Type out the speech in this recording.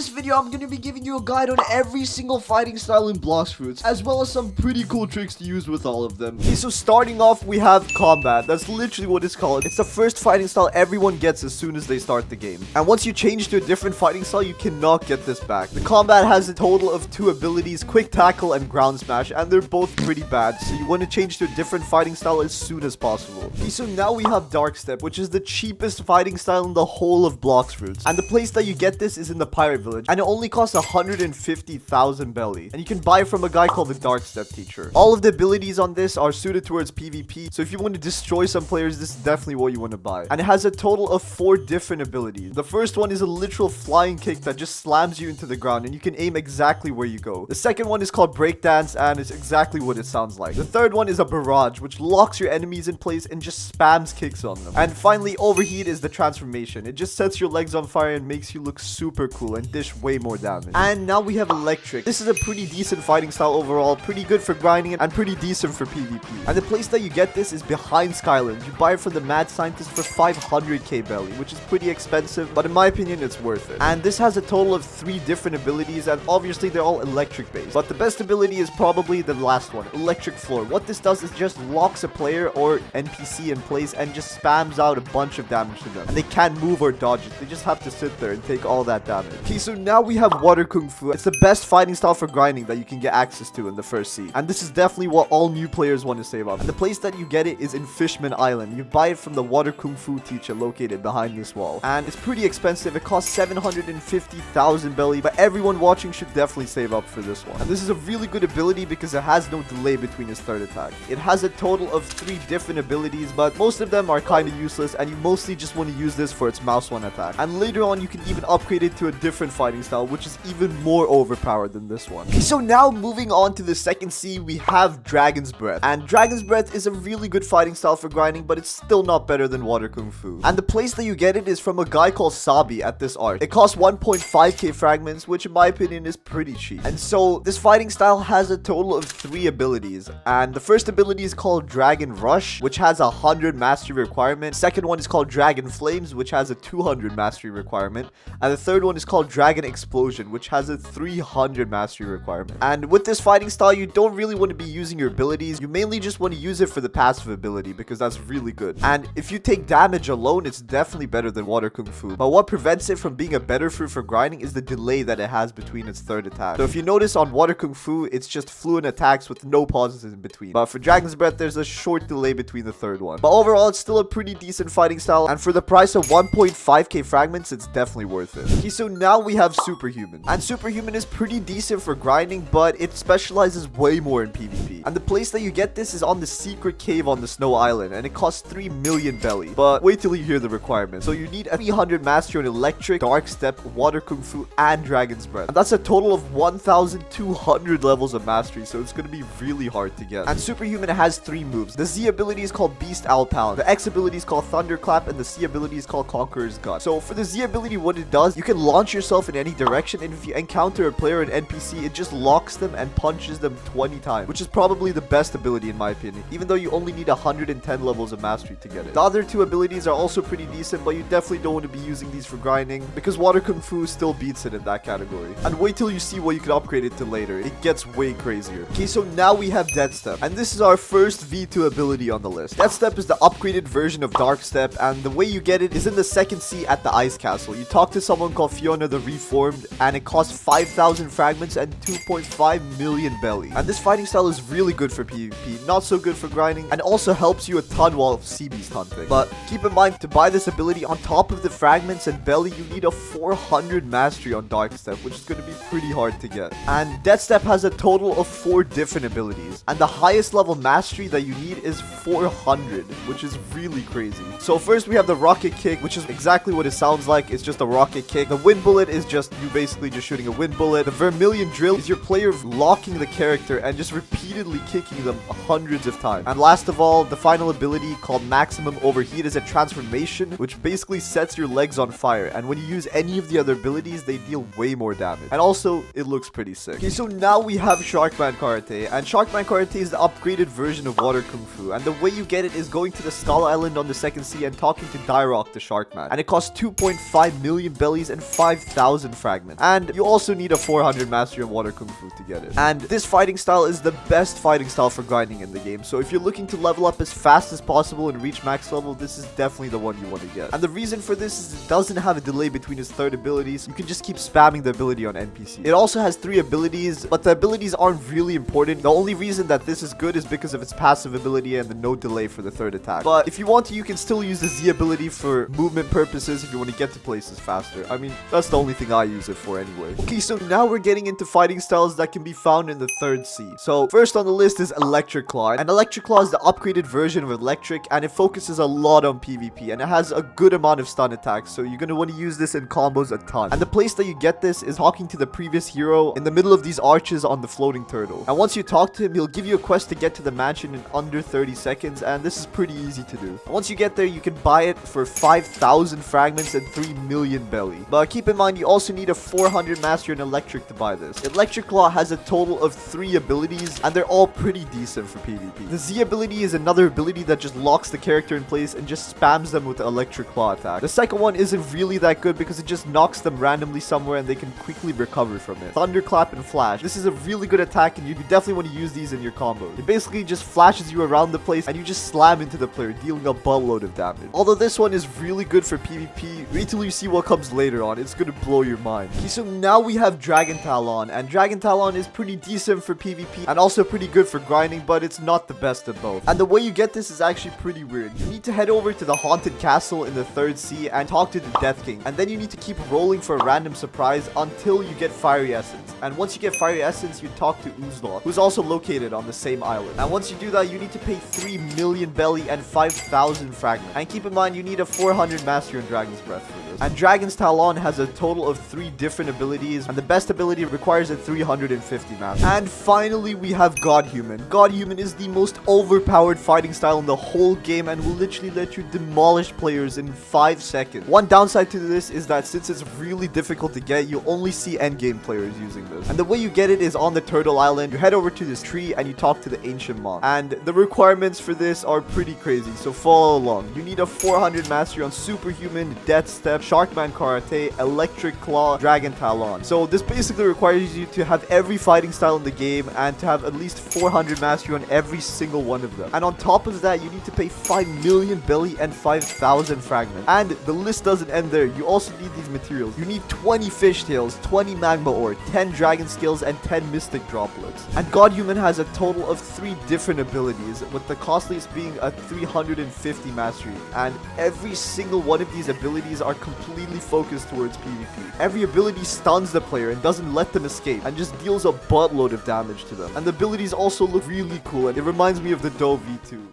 this video, I'm gonna be giving you a guide on every single fighting style in Blox Fruits, as well as some pretty cool tricks to use with all of them. Okay, so starting off, we have combat. That's literally what it's called. It's the first fighting style everyone gets as soon as they start the game. And once you change to a different fighting style, you cannot get this back. The combat has a total of 2 abilities, quick tackle and ground smash, and they're both pretty bad, so you want to change to a different fighting style as soon as possible. Okay, so now we have Darkstep, which is the cheapest fighting style in the whole of Blox Fruits. And the place that you get this is in the Pirate Village, and it only costs 150,000 belly. And you can buy it from a guy called the Darkstep teacher. All of the abilities on this are suited towards PvP, so if you want to destroy some players, this is definitely what you want to buy. And it has a total of 4 different abilities. The first one is a literal flying kick that just slams you into the ground, and you can aim exactly where you go. The second one is called breakdance, and it's exactly what it sounds like. The third one is a barrage, which locks your enemies in place and just spams kicks on them. And finally, overheat is the transformation. It just sets your legs on fire and makes you look super cool and dish way more damage. And now we have electric. This is a pretty decent fighting style overall, pretty good for grinding and pretty decent for PvP. And the place that you get this is behind Skyland. You buy it from the mad scientist for 500k belly, which is pretty expensive, but in my opinion, it's worth it. And this has a total of 3 different abilities, and obviously they're all electric based. But the best ability is probably the last one, electric floor. What this does is just locks a player or NPC in place and just spams out a bunch of damage to them. And they can't move or dodge it. They just have to sit there and take all that damage. Okay, so now we have water kung fu. It's the best fighting style for grinding that you can get access to in the first seed. And this is definitely what all new players want to save up. And the place that you get it is in Fishman Island. You buy it from the water kung fu teacher located behind this wall. And it's pretty expensive. It costs 750,000 belly, but everyone watching should definitely save up for this one. And this is a really good ability because it has no delay between his third attack. It has a total of 3 different abilities, but most of them are kind of useless, and you mostly just want to use this for its mouse one attack. And later on, you can even upgrade it to a different fighting style, which is even more overpowered than this one. Okay, so now moving on to the second C, we have Dragon's Breath. And Dragon's Breath is a really good fighting style for grinding, but it's still not better than Water Kung Fu. And the place that you get it is from a guy called Sabi at this art. It costs 1.5k fragments, which in my opinion is pretty cheap. And so this fighting style has a total of 3 abilities. And the first ability is called Dragon Rush, which has a 100 mastery requirement. Second one is called Dragon Flames, which has a 200 mastery requirement. And the third one is called Dragon Explosion, which has a 300 mastery requirement. And with this fighting style, you don't really want to be using your abilities. You mainly just want to use it for the passive ability because that's really good. And if you take damage alone, it's definitely better than Water Kung Fu. But what prevents it from being a better fruit for grinding is the delay that it has between its third attack. So if you notice on Water Kung Fu, it's just fluent attacks with no pauses in between. But for Dragon's Breath, there's a short delay between the third one. But overall, it's still a pretty decent fighting style. And for the price of 1.5k fragments, it's definitely worth it. Okay, so now we have Superhuman. And Superhuman is pretty decent for grinding, but it specializes way more in PvP. And the place that you get this is on the secret cave on the Snow Island, and it costs 3 million belly. But wait till you hear the requirements. So you need a 300 mastery on Electric, Darkstep, Water Kung Fu, and Dragon's Breath. And that's a total of 1,200 levels of mastery, so it's going to be really hard to get. And Superhuman has 3 moves. The Z ability is called Beast Owl Talon. The X ability is called Thunderclap, and the C ability is called Conqueror's Gut. So for the Z ability, what it does, you can launch yourself in any direction, and if you encounter a player or an NPC, it just locks them and punches them 20 times, which is probably the best ability in my opinion, even though you only need 110 levels of mastery to get it. The other 2 abilities are also pretty decent, but you definitely don't want to be using these for grinding because Water Kung Fu still beats it in that category. And wait till you see what you can upgrade it to later. It gets way crazier. Okay, so now we have Deathstep, and this is our first V2 ability on the list. Deathstep is the upgraded version of Darkstep, and the way you get it is in the second sea at the Ice Castle. You talk to someone called Fiona the Reformed, and it costs 5,000 fragments and 2.5 million belly. And this fighting style is really good for PvP, not so good for grinding, and also helps you a ton while sea beast hunting. But keep in mind, to buy this ability on top of the fragments and belly, you need a 400 mastery on Darkstep, which is going to be pretty hard to get. And Deathstep has a total of 4 different abilities, and the highest level mastery that you need is 400, which is really crazy. So first we have the Rocket Kick, which is exactly what it sounds like. It's just a rocket kick. The Wind Bullet is just you basically just shooting a wind bullet. The Vermilion Drill is your player locking the character and just repeatedly kicking them hundreds of times. And last of all, the final ability called Maximum Overheat is a transformation, which basically sets your legs on fire. And when you use any of the other abilities, they deal way more damage. And also, it looks pretty sick. Okay, so now we have Sharkman Karate. And Sharkman Karate is the upgraded version of Water Kung Fu. And the way you get it is going to the Skull Island on the second sea and talking to Dyrock the Sharkman. And it costs 2.5 million bellies and 5,000 5,000 fragments. And you also need a 400 mastery on water kung fu to get it. And this fighting style is the best fighting style for grinding in the game. So if you're looking to level up as fast as possible and reach max level, this is definitely the one you want to get. And the reason for this is it doesn't have a delay between its third abilities. You can just keep spamming the ability on NPC. It also has 3 abilities, but the abilities aren't really important. The only reason that this is good is because of its passive ability and the no delay for the third attack. But if you want to, you can still use the Z ability for movement purposes if you want to get to places faster. I mean, that's the only thing I use it for anyway. Okay, so now we're getting into fighting styles that can be found in the third C. So first on the list is Electric Claw. And Electric Claw is the upgraded version of Electric, and it focuses a lot on PvP, and it has a good amount of stun attacks, so you're going to want to use this in combos a ton. And the place that you get this is talking to the previous hero in the middle of these arches on the floating turtle. And once you talk to him, he'll give you a quest to get to the mansion in under 30 seconds, and this is pretty easy to do. And once you get there, you can buy it for 5,000 fragments and 3 million belly. But keep in mind, you also need a 400 mastery in Electric to buy this. Electric Claw has a total of 3 abilities, and they're all pretty decent for PvP. The Z ability is another ability that just locks the character in place and just spams them with the Electric Claw attack. The second one isn't really that good because it just knocks them randomly somewhere and they can quickly recover from it. Thunderclap and Flash. This is a really good attack, and you definitely want to use these in your combos. It basically just flashes you around the place and you just slam into the player, dealing a buttload of damage. Although this one is really good for PvP, wait till you see what comes later on. It's gonna blow your mind. Okay, so now we have Dragon Talon, and Dragon Talon is pretty decent for PvP and also pretty good for grinding, but it's not the best of both. And the way you get this is actually pretty weird. You need to head over to the haunted castle in the third sea and talk to the Death King, and then you need to keep rolling for a random surprise until you get Fiery Essence. And once you get Fiery Essence, you talk to Uzlok, who's also located on the same island. And once you do that, you need to pay 3 million belly and 5,000 fragments. And keep in mind, you need a 400 mastery on Dragon's Breath for this. And Dragon's Talon has a total of 3 different abilities, and the best ability requires a 350 mastery. And finally, we have Godhuman. Godhuman is the most overpowered fighting style in the whole game and will literally let you demolish players in 5 seconds. One downside to this is that since it's really difficult to get, you only see endgame players using this. And the way you get it is on the Turtle Island. You head over to this tree and you talk to the Ancient Monk. And the requirements for this are pretty crazy, so follow along. You need a 400 mastery on Superhuman, Darkstep, Sharkman Karate, Electric Claw, Dragon Talon. So this basically requires you to have every fighting style in the game and to have at least 400 mastery on every single one of them. And on top of that, you need to pay 5 million belly and 5,000 fragments. And the list doesn't end there. You also need these materials. You need 20 fish tails, 20 magma ore, 10 dragon scales, and 10 mystic droplets. And Godhuman has a total of 3 different abilities, with the costliest being a 350 mastery. And every single one of these abilities are completely focused towards PvP. Every ability stuns the player and doesn't let them escape, and just deals a buttload of damage to them. And the abilities also look really cool, and it reminds me of the Doe V2.